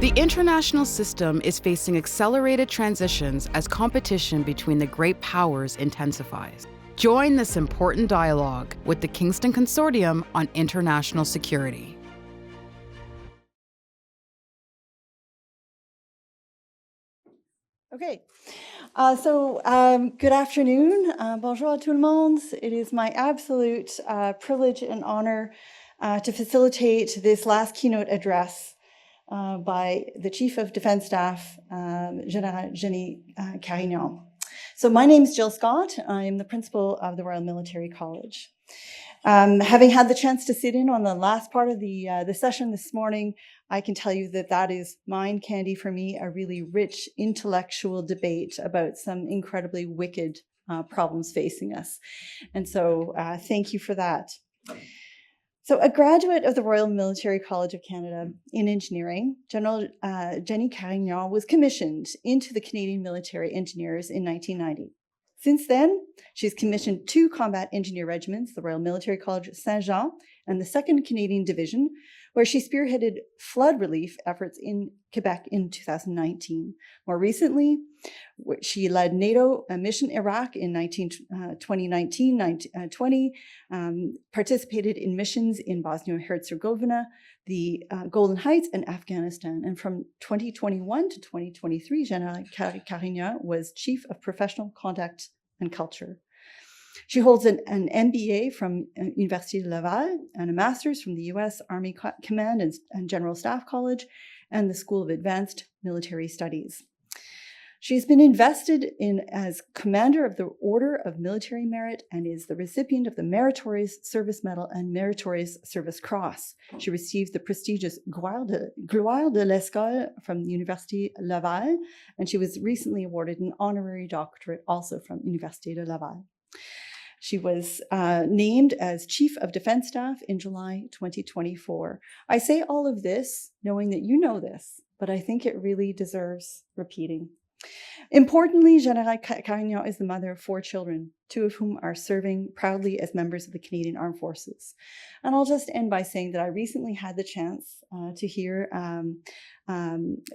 The international system is facing accelerated transitions as competition between the great powers intensifies. Join this important dialogue with the Kingston Consortium on International Security. Okay, good afternoon. Bonjour à tout le monde. It is my absolute privilege and honor to facilitate this last keynote address by the Chief of Defense Staff, General Jennie Carignan. So my name is Jill Scott. I'm the principal of the Royal Military College. Having had the chance to sit in on the last part of the session this morning, I can tell you that that is mind candy for me, a really rich intellectual debate about some incredibly wicked problems facing us. And so thank you for that. So a graduate of the Royal Military College of Canada in engineering, General Jennie Carignan was commissioned into the Canadian Military Engineers in 1990. Since then, she's commissioned 2 combat engineer regiments, the Royal Military College Saint-Jean and the 2nd Canadian Division, where she spearheaded flood relief efforts in Quebec in 2019. More recently, she led NATO mission Iraq in 2019-20, participated in missions in Bosnia-Herzegovina, the Golden Heights, and Afghanistan. And from 2021 to 2023, Jennie Carignan was Chief of Professional Conduct and Culture. She holds an MBA from Université de Laval and a master's from the U.S. Army Command and General Staff College and the School of Advanced Military Studies. She's been invested in as Commander of the Order of Military Merit and is the recipient of the Meritorious Service Medal and Meritorious Service Cross. She received the prestigious Gloire de l'Escole from the Université Laval, and she was recently awarded an honorary doctorate also from Université de Laval. She was named as Chief of Defense Staff in July 2024. I say all of this knowing that you know this, but I think it really deserves repeating. Importantly, Jennie Carignan is the mother of 4 children, 2 of whom are serving proudly as members of the Canadian Armed Forces. And I'll just end by saying that I recently had the chance to hear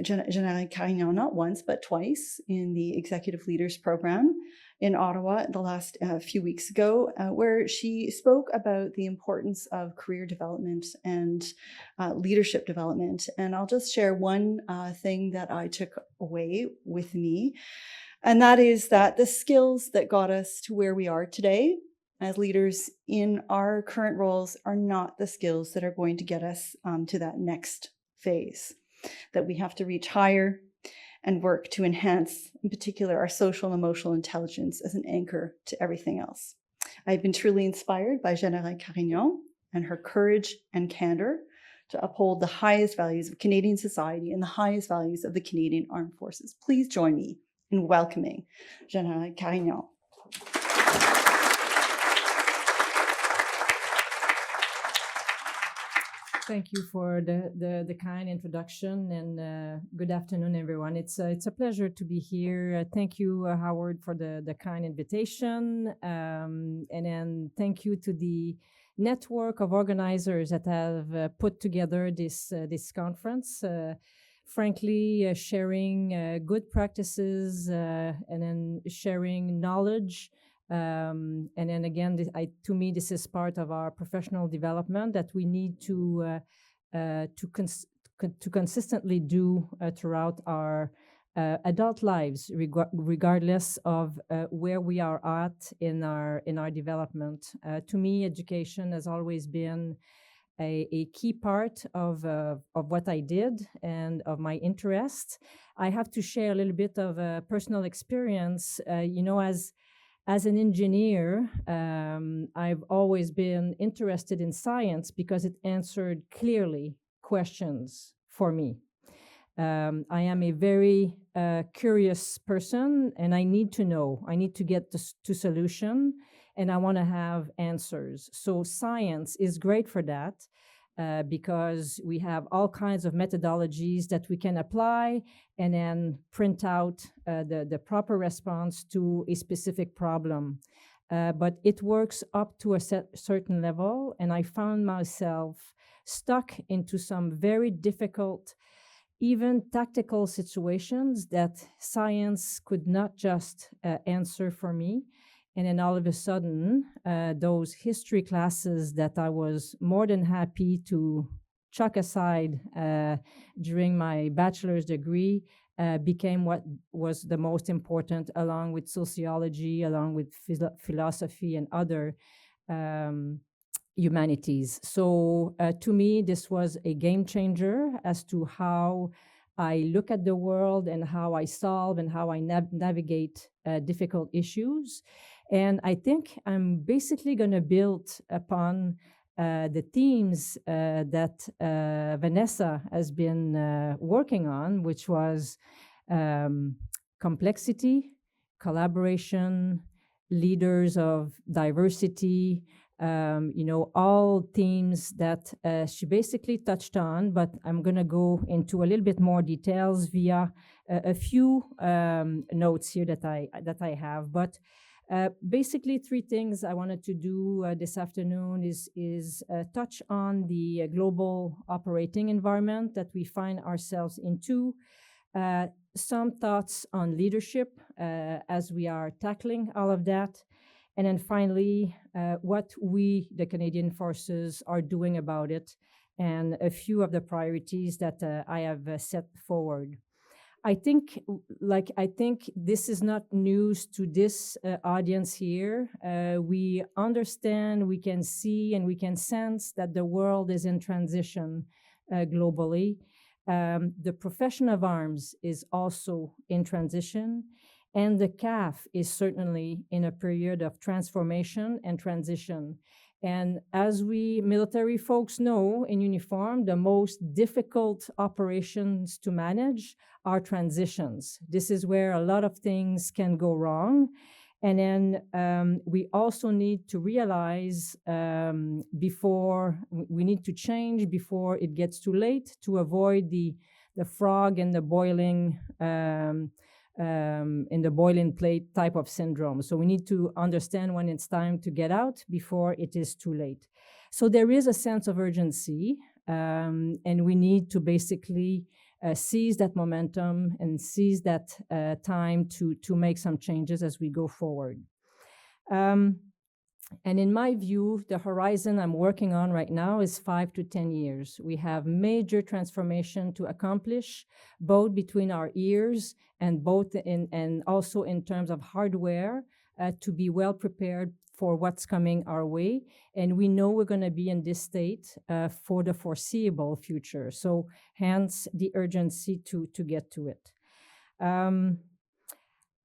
Jennie Carignan not once, but twice in the Executive Leaders Program in Ottawa the last few weeks ago, where she spoke about the importance of career development and leadership development. And I'll just share one thing that I took away with me, and that is that the skills that got us to where we are today as leaders in our current roles are not the skills that are going to get us to that next phase, that we have to reach higher and work to enhance, in particular, our social and emotional intelligence as an anchor to everything else. I've been truly inspired by Jennie Carignan and her courage and candor to uphold the highest values of Canadian society and the highest values of the Canadian Armed Forces. Please join me in welcoming Jennie Carignan. Thank you for the kind introduction, and good afternoon, everyone. It's a pleasure to be here. Thank you, Howard, for the kind invitation, and then thank you to the network of organizers that have put together this conference. Frankly, sharing good practices and then sharing knowledge. And then again, to me, this is part of our professional development that we need to consistently do throughout our adult lives, regardless of where we are at in our development. To me, education has always been a key part of what I did and of my interest. I have to share a little bit of a personal experience. As an engineer, I've always been interested in science because it answered clearly questions for me. I am a very curious person, and I need to know. I need to get to solution, and I want to have answers. So science is great for that. Because we have all kinds of methodologies that we can apply and then print out the proper response to a specific problem. But it works up to a certain level, and I found myself stuck into some very difficult even tactical situations that science could not just answer for me. And then all of a sudden, those history classes that I was more than happy to chuck aside during my bachelor's degree became what was the most important, along with sociology, along with philosophy and other humanities. So to me, this was a game changer as to how I look at the world and how I solve and how I navigate difficult issues. And I think I'm basically going to build upon the themes that Vanessa has been working on, which was complexity, collaboration, leaders of diversity, all themes that she basically touched on, but I'm going to go into a little bit more details via a few notes here that I have. But basically, three things I wanted to do this afternoon is touch on the global operating environment that we find ourselves into, some thoughts on leadership as we are tackling all of that, and then finally, what we, the Canadian Forces, are doing about it, and a few of the priorities that I have set forward. I think this is not news to this audience here. We understand, we can see, and we can sense that the world is in transition globally. The profession of arms is also in transition, and the CAF is certainly in a period of transformation and transition. And as we military folks know in uniform, the most difficult operations to manage are transitions. This is where a lot of things can go wrong. And then we also need to realize before we need to change before it gets too late, to avoid the frog in the boiling plate type of syndrome. So we need to understand when it's time to get out before it is too late. So there is a sense of urgency, and we need to basically seize that momentum and seize that time to make some changes as we go forward. And in my view, the horizon I'm working on right now is 5 to 10 years. We have major transformation to accomplish, both between our ears and and also in terms of hardware, to be well prepared for what's coming our way. And we know we're going to be in this state for the foreseeable future. So hence the urgency to get to it. And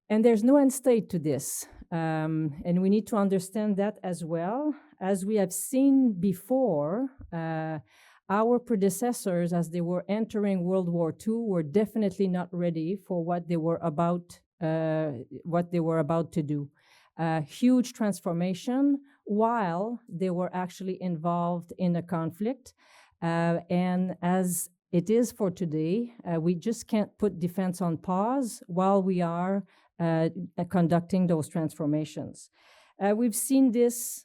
there's no end state to this. And we need to understand that as well. As we have seen before, our predecessors, as they were entering World War II, were definitely not ready for what they were about to do. Huge transformation while they were actually involved in a conflict. And as it is for today, we just can't put defense on pause while we are conducting those transformations. We've seen this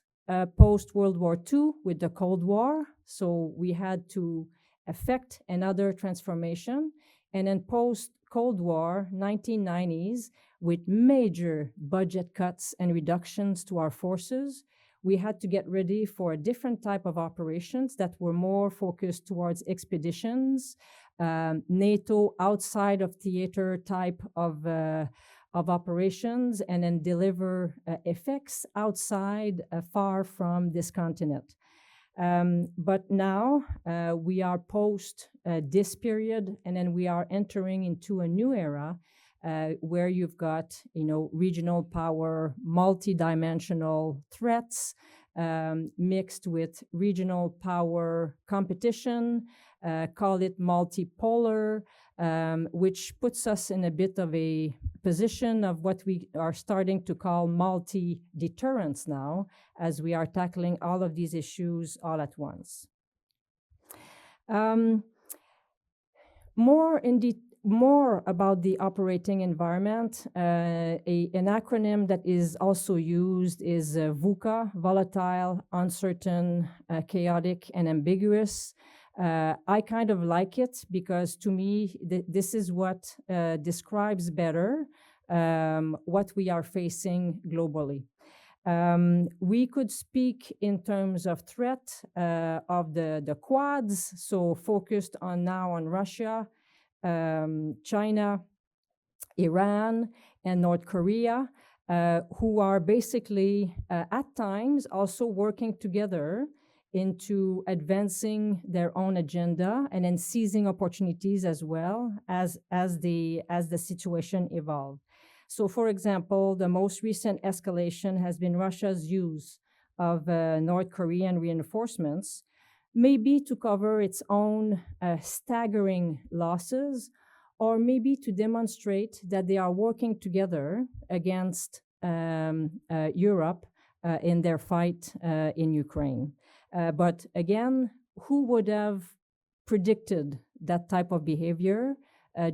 post-World War II with the Cold War, so we had to effect another transformation. And then post-Cold War, 1990s, with major budget cuts and reductions to our forces, we had to get ready for a different type of operations that were more focused towards expeditions, NATO outside of theater type of operations, and then deliver effects outside, far from this continent. But now we are post this period, and then we are entering into a new era where you've got, regional power, multi-dimensional threats mixed with regional power competition, call it multipolar, which puts us in a bit of a position of what we are starting to call multi-deterrence now, as we are tackling all of these issues all at once. More about the operating environment, an acronym that is also used is VUCA, volatile, uncertain, chaotic, and ambiguous. I kind of like it because to me, this is what describes better what we are facing globally. We could speak in terms of threat of the quads, so focused now on Russia, China, Iran, and North Korea, who are basically at times also working together into advancing their own agenda and then seizing opportunities as well as the situation evolves. So, for example, the most recent escalation has been Russia's use of North Korean reinforcements, maybe to cover its own staggering losses, or maybe to demonstrate that they are working together against Europe in their fight in Ukraine. But again, who would have predicted that type of behavior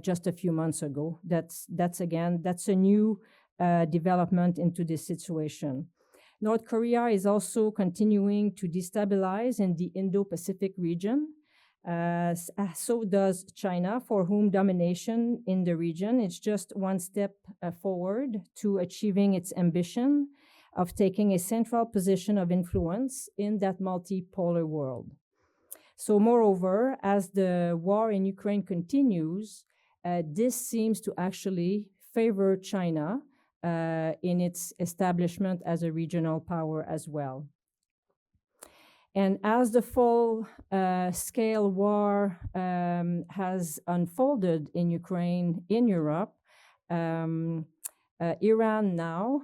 just a few months ago? That's a new development into this situation. North Korea is also continuing to destabilize in the Indo-Pacific region. So does China, for whom domination in the region is just one step forward to achieving its ambition of taking a central position of influence in that multipolar world. So moreover, as the war in Ukraine continues, this seems to actually favor China in its establishment as a regional power as well. And as the full-scale war has unfolded in Ukraine, in Europe, Iran now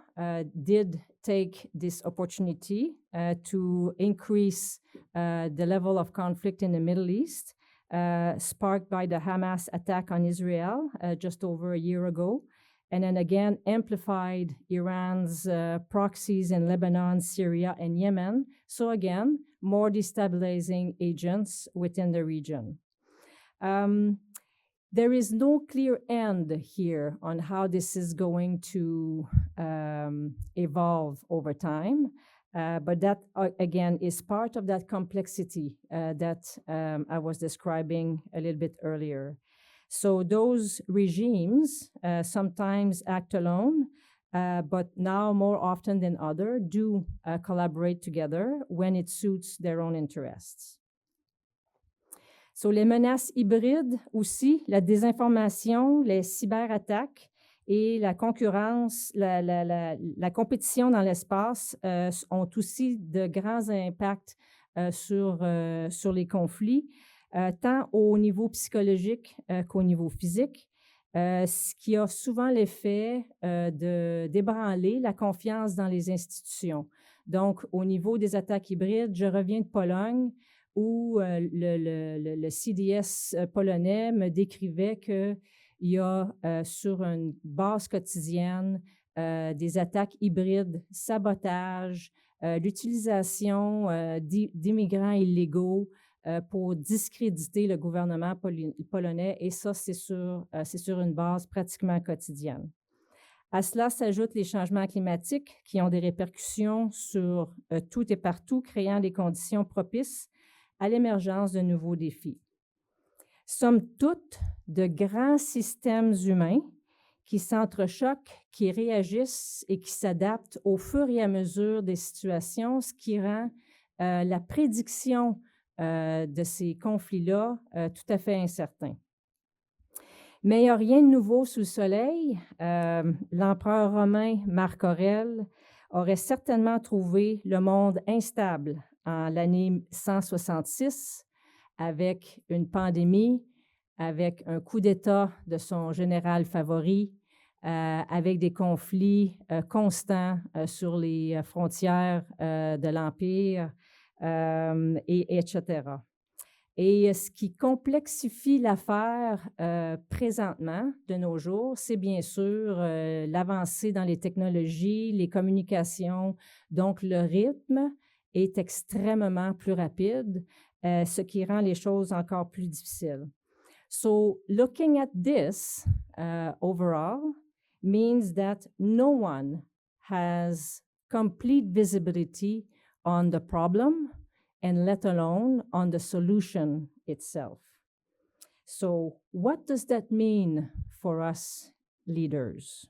did take this opportunity to increase the level of conflict in the Middle East, sparked by the Hamas attack on Israel just over a year ago, and then again amplified Iran's proxies in Lebanon, Syria, and Yemen. So again, more destabilizing agents within the region. There is no clear end here on how this is going to evolve over time, but that, again, is part of that complexity that I was describing a little bit earlier. So those regimes sometimes act alone, but now more often than others do collaborate together when it suits their own interests. So les menaces hybrides aussi, la désinformation, les cyberattaques et la concurrence, la compétition dans l'espace ont aussi de grands impacts sur les conflits, tant au niveau psychologique qu'au niveau physique, ce qui a souvent l'effet d'ébranler la confiance dans les institutions. Donc, au niveau des attaques hybrides, je reviens de Pologne, où le CDS polonais me décrivait qu'il y a sur une base quotidienne des attaques hybrides, sabotage, l'utilisation d'immigrants illégaux pour discréditer le gouvernement polonais, et ça, c'est sur une base pratiquement quotidienne. À cela s'ajoutent les changements climatiques qui ont des répercussions sur tout et partout, créant des conditions propices à l'émergence de nouveaux défis. Somme toute, de grands systèmes humains qui s'entrechoquent, qui réagissent et qui s'adaptent au fur et à mesure des situations, ce qui rend la prédiction de ces conflits-là tout à fait incertain. Mais il n'y a rien de nouveau sous le soleil. L'empereur romain Marc Aurèle aurait certainement trouvé le monde instable en l'année 166, avec une pandémie, avec un coup d'État de son général favori, avec des conflits constants sur les frontières de l'Empire, etc. Et ce qui complexifie l'affaire présentement, de nos jours, c'est bien sûr l'avancée dans les technologies, les communications, donc le rythme est extrêmement plus rapide, ce qui rend les choses encore plus difficiles. So looking at this overall means that no one has complete visibility on the problem and let alone on the solution itself. So what does that mean for us leaders?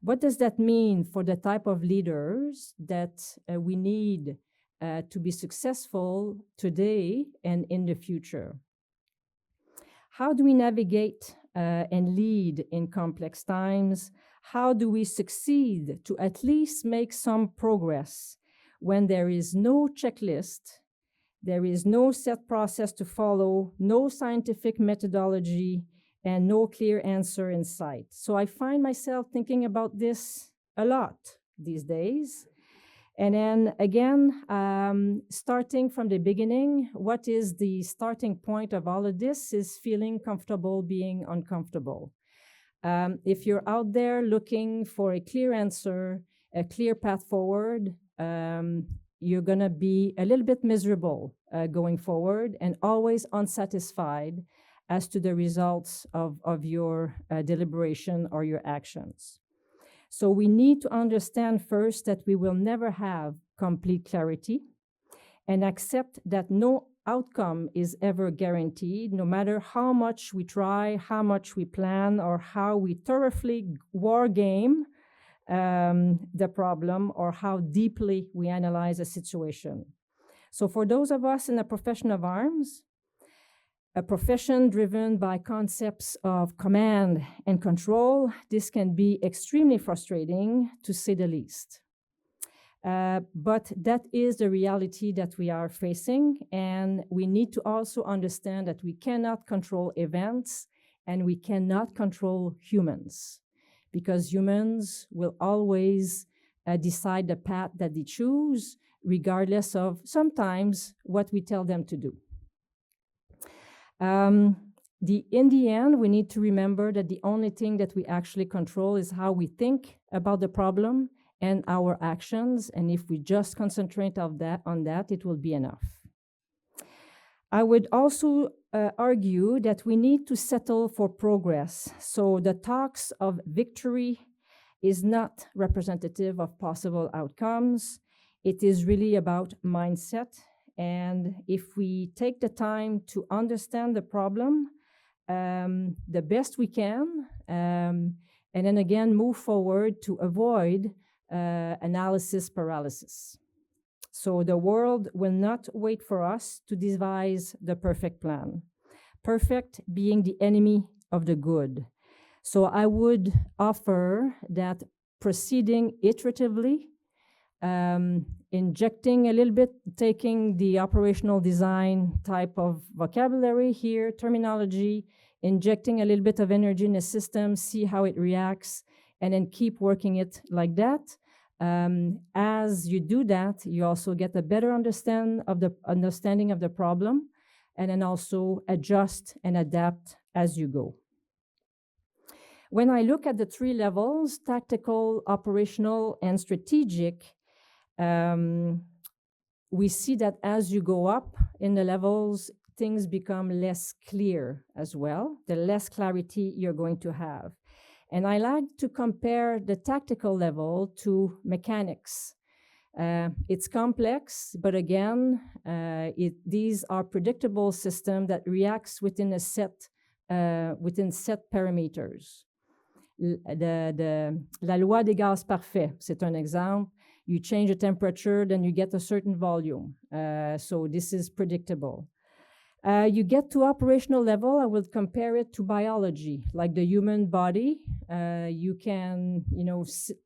What does that mean for the type of leaders that we need to be successful today and in the future? How do we navigate and lead in complex times? How do we succeed to at least make some progress when there is no checklist, there is no set process to follow, no scientific methodology, and no clear answer in sight? So I find myself thinking about this a lot these days. And then again, starting from the beginning, what is the starting point of all of this is feeling comfortable being uncomfortable. If you're out there looking for a clear answer, a clear path forward, you're going to be a little bit miserable going forward and always unsatisfied as to the results of your deliberation or your actions. So we need to understand first that we will never have complete clarity and accept that no outcome is ever guaranteed, no matter how much we try, how much we plan, or how we thoroughly war game the problem, or how deeply we analyze a situation. So for those of us in the profession of arms, a profession driven by concepts of command and control, this can be extremely frustrating, to say the least. But that is the reality that we are facing, and we need to also understand that we cannot control events and we cannot control humans, because humans will always decide the path that they choose, regardless of sometimes what we tell them to do. In the end, we need to remember that the only thing that we actually control is how we think about the problem and our actions. And if we just concentrate on that, it will be enough. I would also argue that we need to settle for progress. So the talks of victory is not representative of possible outcomes. It is really about mindset. And if we take the time to understand the problem the best we can, and then again move forward to avoid analysis paralysis. So the world will not wait for us to devise the perfect plan, perfect being the enemy of the good. So I would offer that proceeding iteratively, injecting a little bit, taking the operational design type of vocabulary here, terminology, injecting a little bit of energy in the system, see how it reacts, and then keep working it like that. As you do that, you also get a better understanding of the problem, and then also adjust and adapt as you go. When I look at the three levels, tactical, operational, and strategic, we see that as you go up in the levels, things become less clear as well, the less clarity you're going to have. And I like to compare the tactical level to mechanics. It's complex, but again, these are predictable systems that reacts within set parameters. La loi des gaz parfaits, c'est un exemple. You change the temperature, then you get a certain volume. So this is predictable. You get to operational level, I will compare it to biology, like the human body. You can,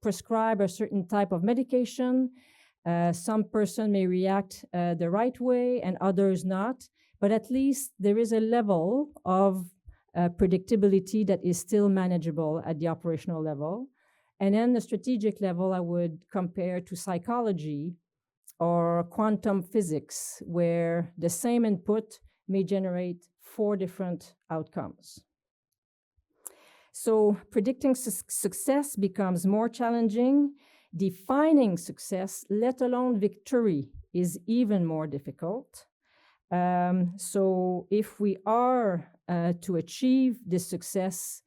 prescribe a certain type of medication. Some person may react the right way and others not, but at least there is a level of predictability that is still manageable at the operational level. And then the strategic level I would compare to psychology or quantum physics, where the same input may generate 4 different outcomes. So predicting success becomes more challenging. Defining success, let alone victory, is even more difficult. So if we are to achieve this success,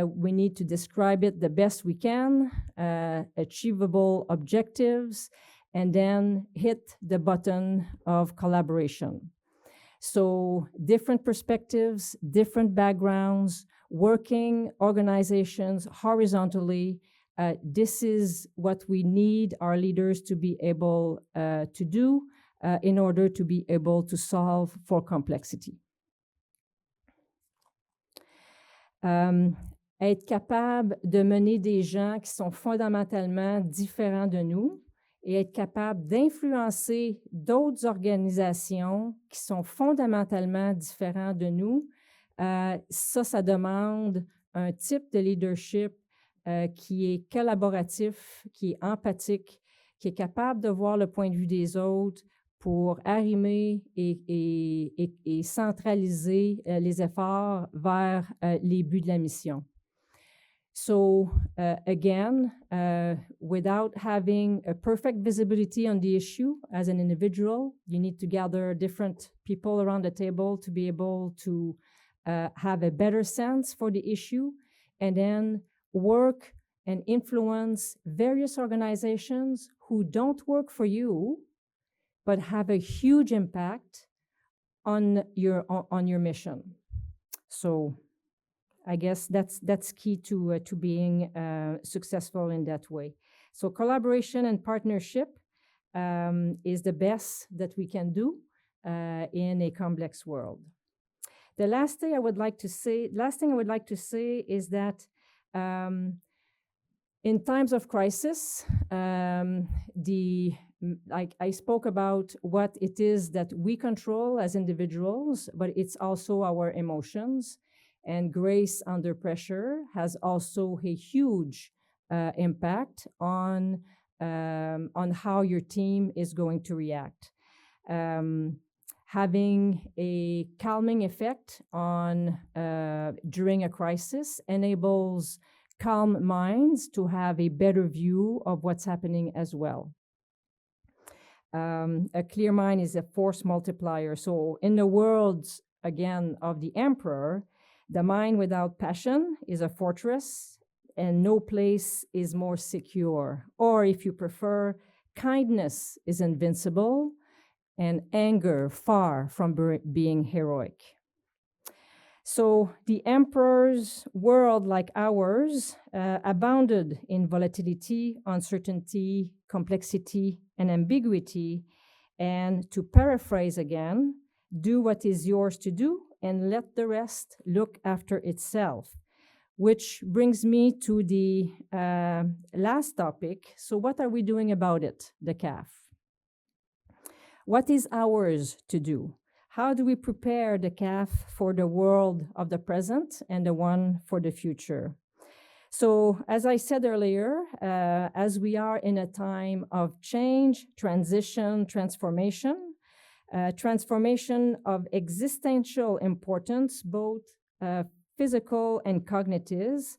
we need to describe it the best we can, achievable objectives, and then hit the button of collaboration. So different perspectives, different backgrounds, working organizations horizontally. This is what we need our leaders to be able to do in order to be able to solve for complexity. Être capable de mener des gens qui sont fondamentalement différents de nous et être capable d'influencer d'autres organisations qui sont fondamentalement différents de nous, ça demande un type de leadership qui est collaboratif, qui est empathique, qui est capable de voir le point de vue des autres pour arrimer et centraliser les efforts vers les buts de la mission. So again, without having a perfect visibility on the issue as an individual, you need to gather different people around the table to be able to have a better sense for the issue, and then work and influence various organizations who don't work for you, but have a huge impact on your mission. So I guess that's key to being successful in that way. So collaboration and partnership is the best that we can do in a complex world. The last thing I would like to say is that in times of crisis, I spoke about what it is that we control as individuals, but it's also our emotions. And grace under pressure has also a huge impact on how your team is going to react. Having a calming effect on during a crisis enables calm minds to have a better view of what's happening as well. A clear mind is a force multiplier. So in the words, again, of the emperor, the mind without passion is a fortress, and no place is more secure. Or if you prefer, kindness is invincible, and anger far from being heroic. So the emperor's world, like ours, abounded in volatility, uncertainty, complexity, and ambiguity. And to paraphrase again, do what is yours to do and let the rest look after itself. Which brings me to the last topic. So what are we doing about it, the CAF? What is ours to do? How do we prepare the CAF for the world of the present and the one for the future? So as I said earlier, as we are in a time of change, transition, transformation of existential importance, both physical and cognitive,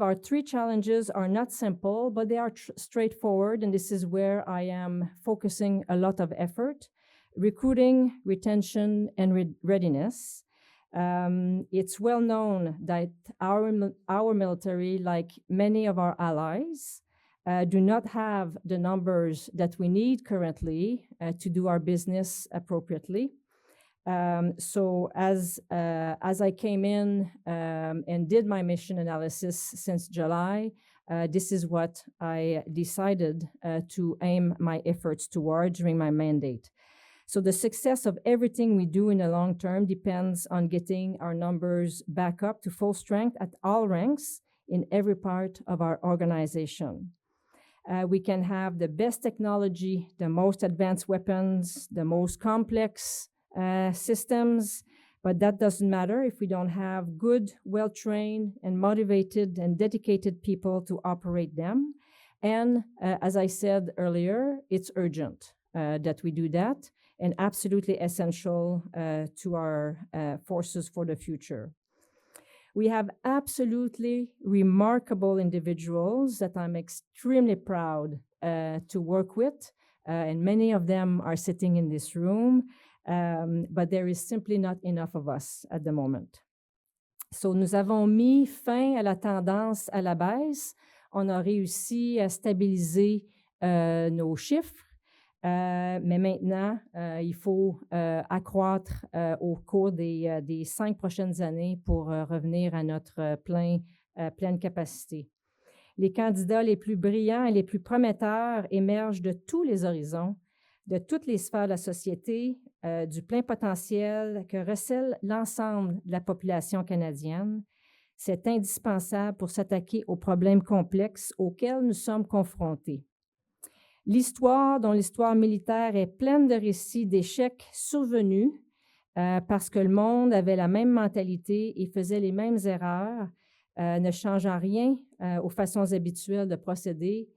our three challenges are not simple, but they are straightforward, and this is where I am focusing a lot of effort. Recruiting, retention, and readiness. It's well known that our military, like many of our allies, do not have the numbers that we need currently to do our business appropriately. So as I came in and did my mission analysis since July, this is what I decided to aim my efforts toward during my mandate. So the success of everything we do in the long term depends on getting our numbers back up to full strength at all ranks in every part of our organization. We can have the best technology, the most advanced weapons, the most complex systems, but that doesn't matter if we don't have good, well-trained, and motivated and dedicated people to operate them. And as I said earlier, it's urgent that we do that, and absolutely essential to our forces for the future. We have absolutely remarkable individuals that I'm extremely proud to work with, and many of them are sitting in this room, but there is simply not enough of us at the moment. So nous avons mis fin à la tendance à la baisse. On a réussi à stabiliser nos chiffres. Mais maintenant, il faut accroître au cours des 5 prochaines années pour revenir à notre pleine capacité. Les candidats les plus brillants et les plus prometteurs émergent de tous les horizons, de toutes les sphères de la société, du plein potentiel que recèle l'ensemble de la population canadienne. C'est indispensable pour s'attaquer aux problèmes complexes auxquels nous sommes confrontés. L'histoire, dont l'histoire militaire est pleine de récits d'échecs survenus parce que le monde avait la même mentalité et faisait les mêmes erreurs, ne changeant rien aux façons habituelles de procéder.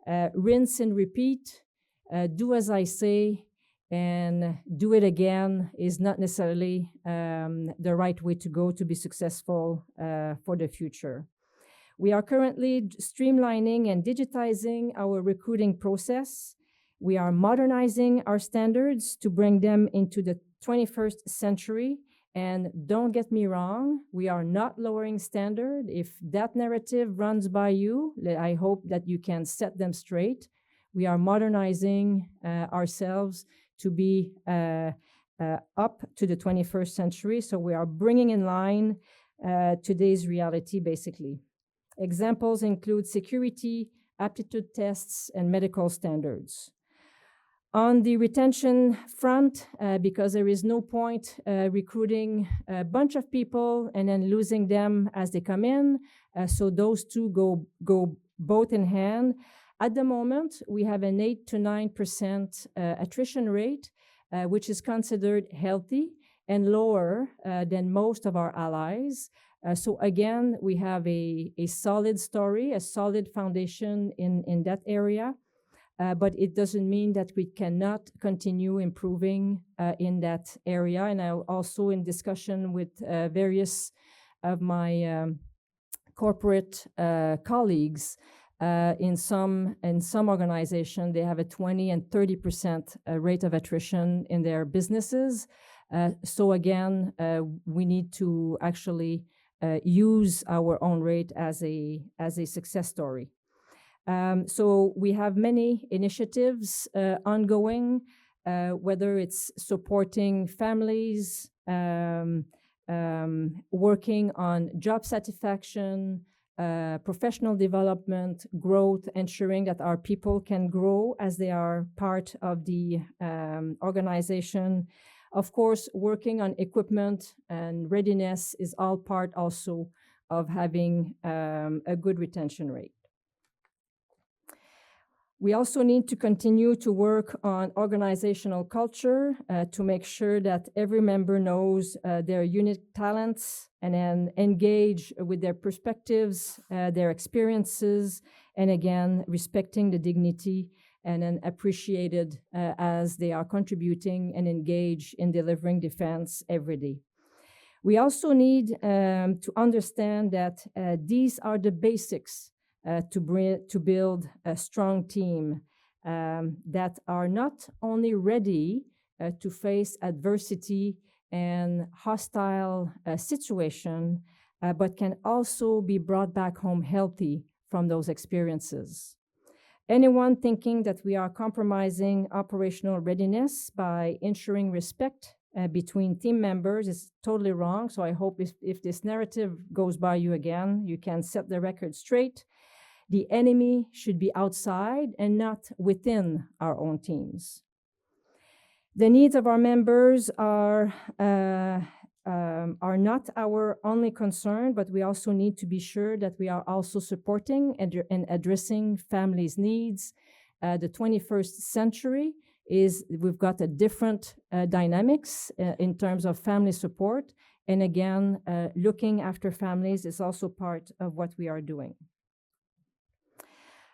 Rinse and repeat, do as I say, and do it again is not necessarily the right way to go to be successful for the future. We are currently streamlining and digitizing our recruiting process. We are modernizing our standards to bring them into the 21st century. And don't get me wrong, we are not lowering standard. If that narrative runs by you, I hope that you can set them straight. We are modernizing ourselves to be up to the 21st century. So we are bringing in line today's reality, basically. Examples include security, aptitude tests, and medical standards. On the retention front, because there is no point recruiting a bunch of people and then losing them as they come in, so those two go both in hand. At the moment, we have an 8 to 9% attrition rate, which is considered healthy and lower than most of our allies. So again, we have a solid story, a solid foundation in that area, but it doesn't mean that we cannot continue improving in that area. And I'm also in discussion with various of my corporate colleagues. In some organizations, they have a 20 and 30% rate of attrition in their businesses. So again, we need to actually use our own rate as a success story. So we have many initiatives ongoing, whether it's supporting families, working on job satisfaction, professional development, growth, ensuring that our people can grow as they are part of the organization. Of course, working on equipment and readiness is all part also of having a good retention rate. We also need to continue to work on organizational culture to make sure that every member knows their unique talents and then engage with their perspectives, their experiences, and again, respecting the dignity and then appreciated as they are contributing and engage in delivering defense every day. We also need to understand that these are the basics to build a strong team that are not only ready to face adversity and hostile situation, but can also be brought back home healthy from those experiences. Anyone thinking that we are compromising operational readiness by ensuring respect between team members is totally wrong. So I hope if this narrative goes by you again, you can set the record straight. The enemy should be outside and not within our own teams. The needs of our members are not our only concern, but we also need to be sure that we are also supporting and addressing families' needs. The 21st century we've got a different dynamics in terms of family support. And again, looking after families is also part of what we are doing.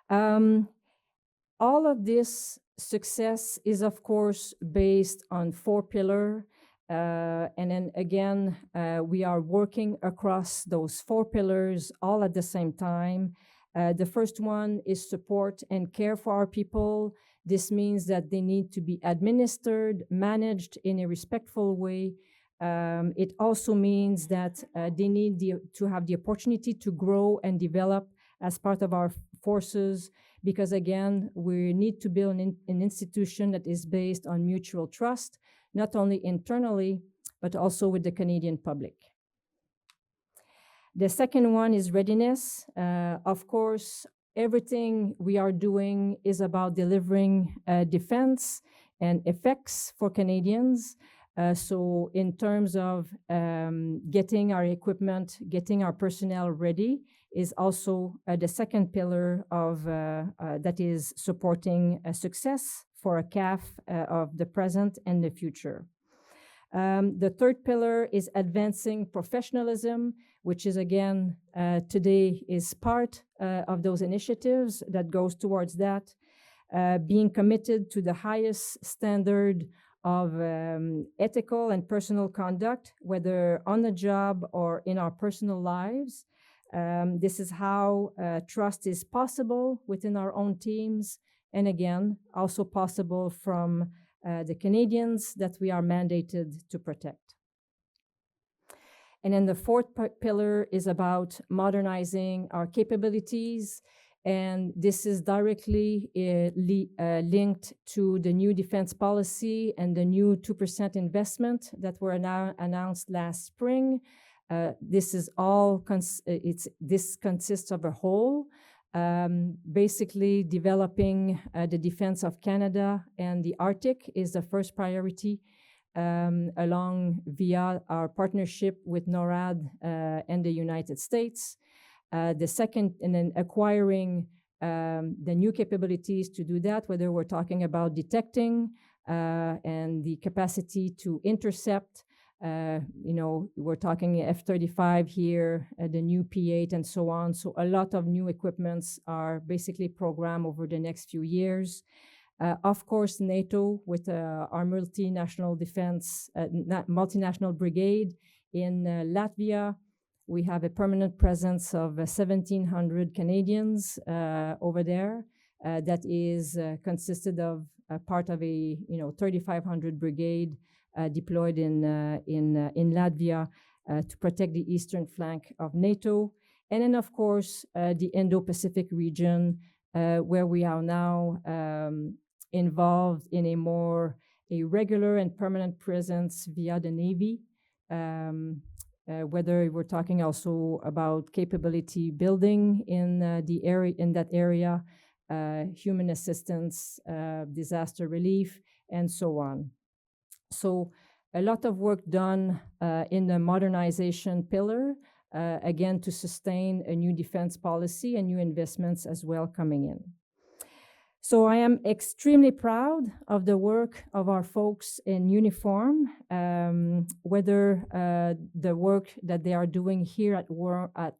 All of this success is, of course, based on 4 pillars. And then again, we are working across those 4 pillars all at the same time. The first one is support and care for our people. This means that they need to be administered, managed in a respectful way. It also means that they need to have the opportunity to grow and develop as part of our forces, because again, we need to build an institution that is based on mutual trust, not only internally, but also with the Canadian public. The second one is readiness. Of course, everything we are doing is about delivering defense and effects for Canadians. So in terms of getting our equipment, getting our personnel ready is also the second pillar of that is supporting success for a CAF of the present and the future. The third pillar is advancing professionalism, which is again, today is part of those initiatives that goes towards that, being committed to the highest standard of ethical and personal conduct, whether on the job or in our personal lives. This is how trust is possible within our own teams, and again, also possible from the Canadians that we are mandated to protect. And then the fourth pillar is about modernizing our capabilities, and this is directly linked to the new defense policy and the new 2% investment that were now announced last spring. This is all, this consists of a whole, basically developing the defense of Canada and the Arctic is the first priority, along via our partnership with NORAD and the United States. The second, and then acquiring the new capabilities to do that, whether we're talking about detecting and the capacity to intercept. We're talking F-35 here, the new P-8 and so on. So a lot of new equipments are basically programmed over the next few years. Of course, NATO with our multinational defense, multinational brigade in Latvia. We have a permanent presence of 1,700 Canadians over there that is consisted of part of a 3,500 brigade deployed in Latvia to protect the eastern flank of NATO. And then, of course, the Indo-Pacific region, where we are now involved in a regular and permanent presence via the Navy, whether we're talking also about capability building in that area, human assistance, disaster relief, and so on. So a lot of work done in the modernization pillar, again, to sustain a new defense policy and new investments as well coming in. So I am extremely proud of the work of our folks in uniform, whether the work that they are doing here at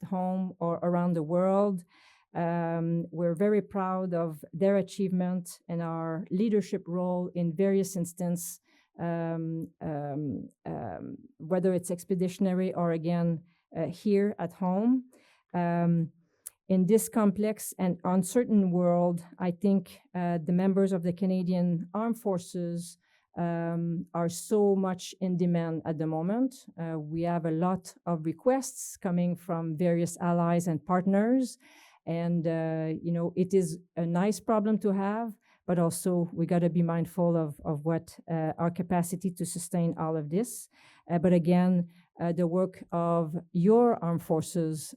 home or around the world. We're very proud of their achievement and our leadership role in various instances, whether it's expeditionary or again here at home. In this complex and uncertain world, I think the members of the Canadian Armed Forces are so much in demand at the moment. We have a lot of requests coming from various allies and partners, and it is a nice problem to have, but also we got to be mindful of what our capacity to sustain all of this. But again, the work of your armed forces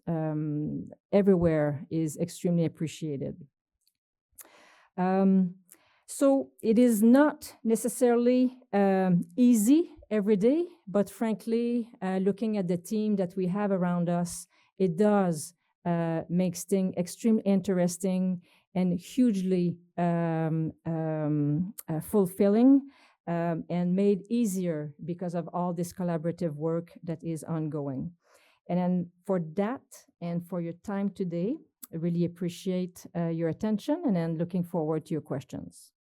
everywhere is extremely appreciated. So it is not necessarily easy every day, but frankly, looking at the team that we have around us, it does make things extremely interesting and hugely fulfilling. And made easier because of all this collaborative work that is ongoing. And then for that and for your time today, I really appreciate your attention and then looking forward to your questions.